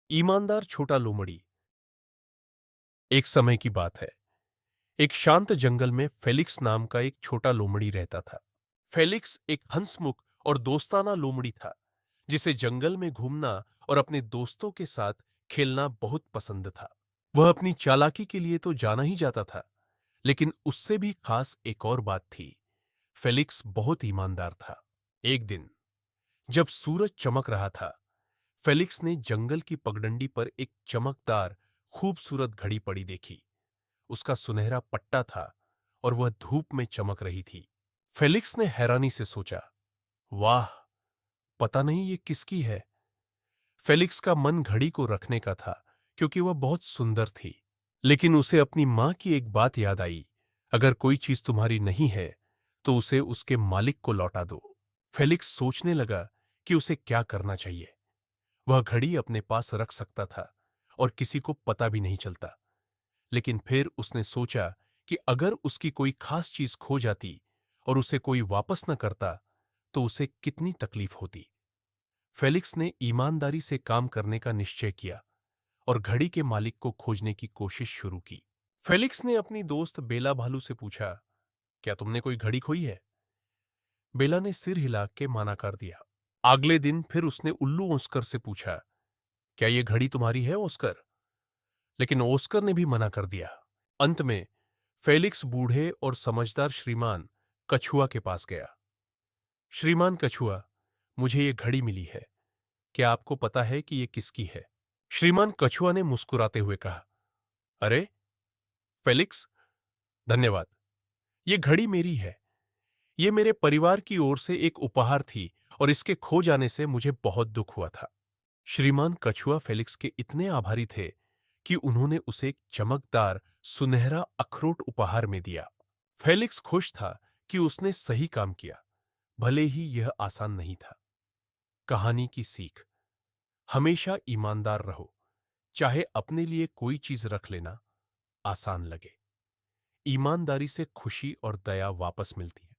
ईमानदार छोटा लोमड़ी। एक समय की बात है। एक शांत जंगल में फेलिक्स नाम का एक छोटा लोमड़ी रहता था। फेलिक्स एक हंसमुख और दोस्ताना लोमड़ी था, जिसे जंगल में घूमना और अपने दोस्तों के साथ खेलना बहुत पसंद था। वह अपनी चालाकी के लिए तो जाना ही जाता था, लेकिन उससे भी खास एक और बात थी। फेलिक्स बहुत ईमानदार था। एक दिन जब सूरज चमक रहा था, फेलिक्स ने जंगल की पगडंडी पर एक चमकदार, खूबसूरत घड़ी पड़ी देखी। उसका सुनहरा पट्टा था और वह धूप में चमक रही थी। फेलिक्स ने हैरानी से सोचा, वाह, पता नहीं ये किसकी है। फेलिक्स का मन घड़ी को रखने का था, क्योंकि वह बहुत सुंदर थी। लेकिन उसे अपनी मां की एक बात याद आई, अगर कोई चीज तुम्हारी नहीं है तो उसे उसके मालिक को लौटा दो। फेलिक्स सोचने लगा कि उसे क्या करना चाहिए। वह घड़ी अपने पास रख सकता था और किसी को पता भी नहीं चलता, लेकिन फिर उसने सोचा कि अगर उसकी कोई खास चीज खो जाती और उसे कोई वापस न करता तो उसे कितनी तकलीफ होती। फेलिक्स ने ईमानदारी से काम करने का निश्चय किया और घड़ी के मालिक को खोजने की कोशिश शुरू की। फेलिक्स ने अपनी दोस्त बेला भालू से पूछा, क्या तुमने कोई घड़ी खोई है? बेला ने सिर हिला के माना कर दिया। अगले दिन फिर उसने उल्लू ऑस्कर से पूछा, क्या ये घड़ी तुम्हारी है ऑस्कर? लेकिन ऑस्कर ने भी मना कर दिया। अंत में फेलिक्स बूढ़े और समझदार श्रीमान कछुआ के पास गया। श्रीमान कछुआ, मुझे ये घड़ी मिली है, क्या आपको पता है कि ये किसकी है? श्रीमान कछुआ ने मुस्कुराते हुए कहा, अरे फेलिक्स, धन्यवाद। ये घड़ी मेरी है। ये मेरे परिवार की ओर से एक उपहार थी और इसके खो जाने से मुझे बहुत दुख हुआ था। श्रीमान कछुआ फेलिक्स के इतने आभारी थे कि उन्होंने उसे एक चमकदार सुनहरा अखरोट उपहार में दिया। फेलिक्स खुश था कि उसने सही काम किया, भले ही यह आसान नहीं था। कहानी की सीख, हमेशा ईमानदार रहो, चाहे अपने लिए कोई चीज रख लेना आसान लगे। ईमानदारी से खुशी और दया वापस मिलती है।